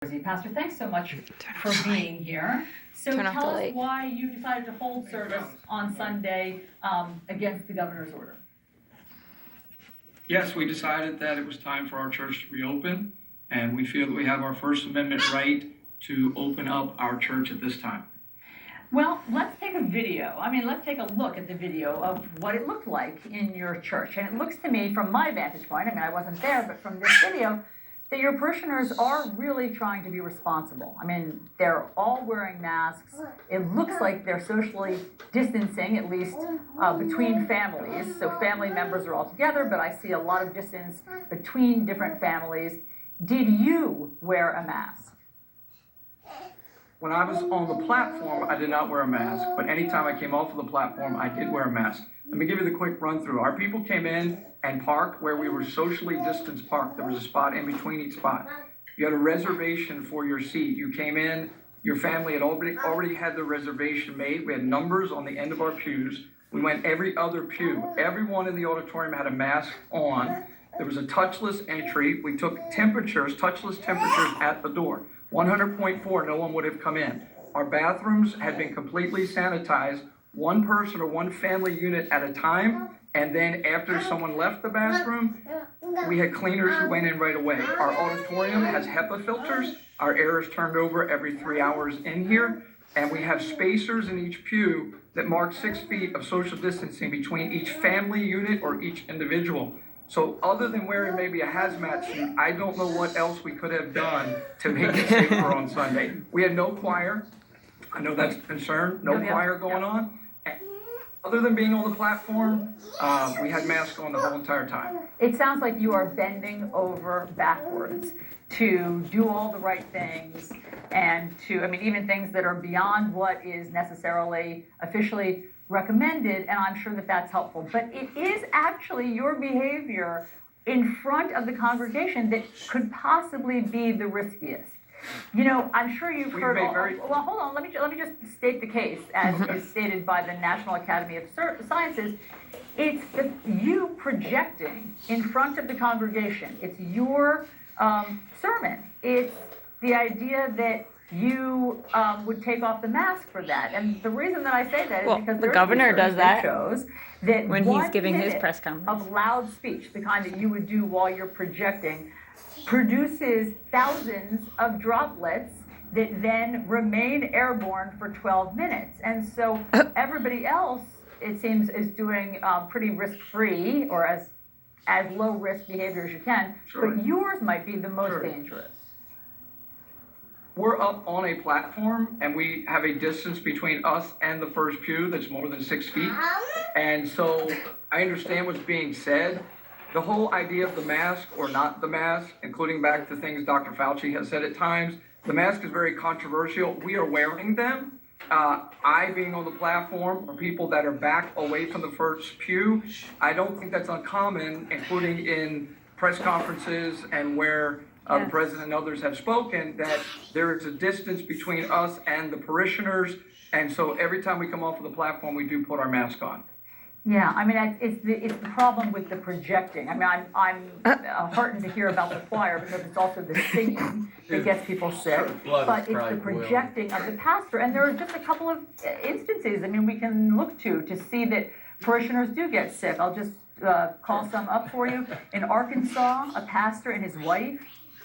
Pastor, thanks so much for being here. So Turn off tell the us light. why you decided to hold service on Sunday against the governor's order. Yes, we decided that it was time for our church to reopen, and we feel that we have our First Amendment right to open up our church at this time. Well, let's take a video. Let's take a look at the video of what it looked like in your church. And it looks to me, from my vantage point, I wasn't there, but from this video, that your parishioners are really trying to be responsible. They're all wearing masks. It looks like they're socially distancing, at least between families. So family members are all together, but I see a lot of distance between different families. Did you wear a mask? When I was on the platform, I did not wear a mask, but anytime I came off of the platform, I did wear a mask. Let me give you the quick run through. Our people came in and parked where we were socially distanced parked. There was a spot in between each spot. You had a reservation for your seat. You came in, your family had already had the reservation made. We had numbers on the end of our pews. We went every other pew. Everyone in the auditorium had a mask on. There was a touchless entry. We took touchless temperatures at the door. 100.4, no one would have come in. Our bathrooms had been completely sanitized, one person or one family unit at a time, and then after someone left the bathroom, we had cleaners who went in right away. Our auditorium has HEPA filters. Our air is turned over every 3 hours in here, and we have spacers in each pew that mark 6 feet of social distancing between each family unit or each individual. So other than wearing maybe a hazmat suit, I don't know what else we could have done to make it safer on Sunday. We had no choir. I know that's a concern. No choir going on. And other than being on the platform, we had masks on the whole entire time. It sounds like you are bending over backwards to do all the right things and to, even things that are beyond what is necessarily officially recommended, and I'm sure that that's helpful. But it is actually your behavior in front of the congregation that could possibly be the riskiest. I'm sure you've heard. Well, hold on. Let me just state the case as is stated by the National Academy of Sciences. It's you projecting in front of the congregation. It's your sermon. It's the idea that you would take off the mask for that. And the reason that I say that is because the governor does that shows that when he's giving his press conference of loud speech, the kind that you would do while you're projecting, produces thousands of droplets that then remain airborne for 12 minutes. And so everybody else, it seems, is doing pretty risk-free or as low-risk behavior as you can. Sure. But yours might be the most dangerous. We're up on a platform, and we have a distance between us and the first pew that's more than 6 feet. And so I understand what's being said. The whole idea of the mask or not the mask, including back to things Dr. Fauci has said at times, the mask is very controversial. We are wearing them. I being on the platform, or people that are back away from the first pew, I don't think that's uncommon, including in press conferences and where the president and others have spoken, that there is a distance between us and the parishioners, and so every time we come off of the platform, we do put our mask on. Yeah, it's the problem with the projecting. I'm heartened to hear about the choir because it's also the singing that gets people sick. But it's the projecting of the pastor, and there are just a couple of instances. We can look to see that parishioners do get sick. I'll just call some up for you. In Arkansas, a pastor and his wife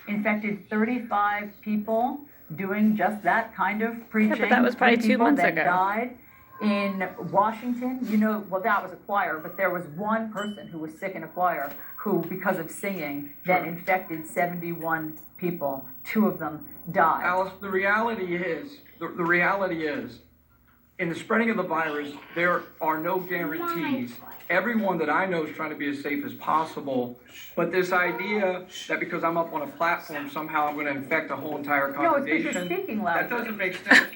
infected 35 people doing just that kind of preaching. But that was probably 2 months ago. Died. In Washington, that was a choir, but there was one person who was sick in a choir who, because of singing, then infected 71 people. 2 of them died. Alice, the reality is, in the spreading of the virus, there are no guarantees. Everyone that I know is trying to be as safe as possible, but this idea that because I'm up on a platform, somehow I'm going to infect a whole entire congregation, no, it's because you're speaking loudly. That doesn't make sense.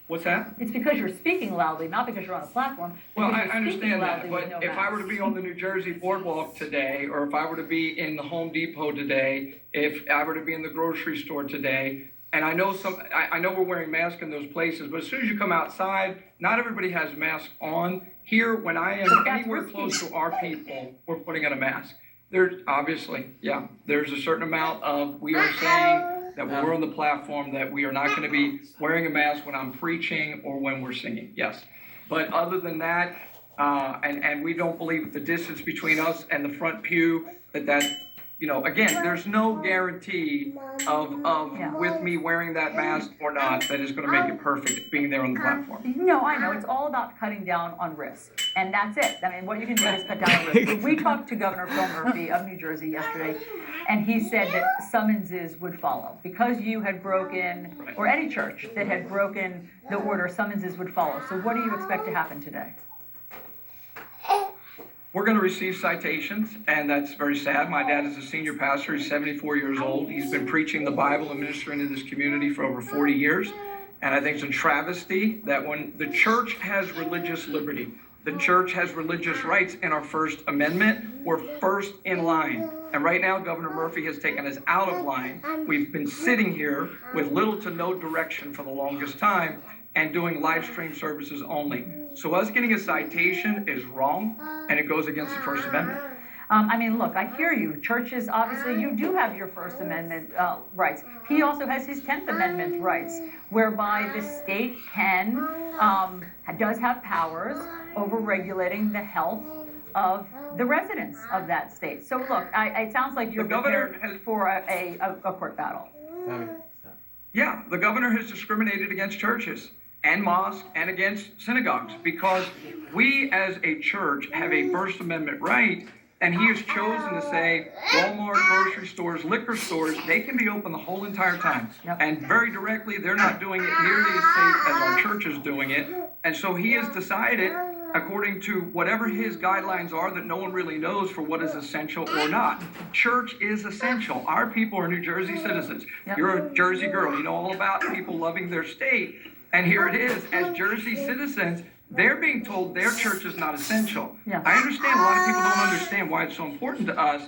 What's that? It's because you're speaking loudly, not because you're on a platform. Well, I understand that, but if I were to be on the New Jersey boardwalk today, or if I were to be in the Home Depot today, if I were to be in the grocery store today, and I know we're wearing masks in those places, but as soon as you come outside, not everybody has masks on. Here, when I am anywhere close to our people, we're putting on a mask. There's obviously, there's a certain amount of, we are saying, that when we're on the platform, that we are not going to be wearing a mask when I'm preaching or when we're singing, yes. But other than that, and we don't believe the distance between us and the front pew, again, there's no guarantee of with me wearing that mask or not, that is going to make it perfect being there on the platform. No, I know, it's all about cutting down on risk, and that's it. I mean, what you can do is cut down on risk. We talked to Governor Phil Murphy of New Jersey yesterday, and he said that summonses would follow. Because you had broken, or any church that had broken the order, summonses would follow. So what do you expect to happen today? We're going to receive citations, and that's very sad. My dad is a senior pastor. He's 74 years old. He's been preaching the Bible and ministering in this community for over 40 years. And I think it's a travesty that when the church has religious liberty, the church has religious rights in our First Amendment, we're first in line. And right now, Governor Murphy has taken us out of line. We've been sitting here with little to no direction for the longest time and doing live stream services only. So us getting a citation is wrong, and it goes against the First Amendment. I mean, look, I hear you. Churches, obviously, you do have your First Amendment rights. He also has his 10th Amendment rights, whereby the state does have powers over regulating the health of the residents of that state. So look, it sounds like you're prepared for a court battle. Yeah, the governor has discriminated against churches and mosques and against synagogues because we as a church have a First Amendment right, and he has chosen to say Walmart, grocery stores, liquor stores, they can be open the whole entire time. Yep. And very directly, they're not doing it nearly as safe as our church is doing it. And so he has decided, according to whatever his guidelines are that no one really knows for what is essential or not. Church is essential. Our people are New Jersey citizens. Yep. You're a Jersey girl. You know all about people loving their state. And here it is, as Jersey citizens, they're being told their church is not essential. Yeah. I understand a lot of people don't understand why it's so important to us,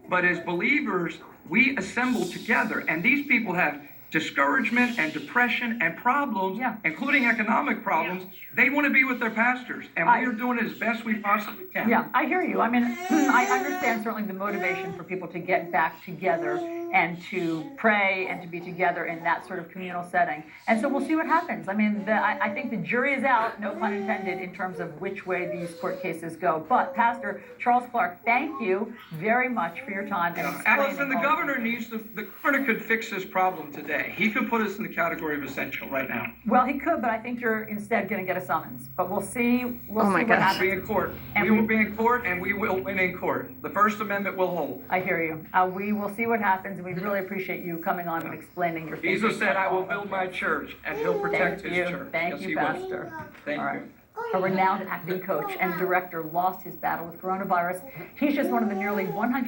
but as believers, we assemble together. And these people have discouragement and depression and problems, including economic problems. They want to be with their pastors, and we are doing it as best we possibly can. Yeah, I hear you. I mean, I understand certainly the motivation for people to get back together and to pray and to be together in that sort of communal setting. And so we'll see what happens. I mean, I think the jury is out, no pun intended, in terms of which way these court cases go. But Pastor Charles Clark, thank you very much for your time. And Allison, the governor could fix this problem today. He could put us in the category of essential right now. Well, he could, but I think you're instead going to get a summons. But we'll see. We'll see what happens. We'll be in court. We will be in court, and we will win in court. The First Amendment will hold. I hear you. We will see what happens, and we really appreciate you coming on and explaining your thinking. Jesus said, "I will build my church, and he'll protect his church." Thank you, Pastor. Thank you. A renowned acting coach and director lost his battle with coronavirus. He's just one of the nearly 100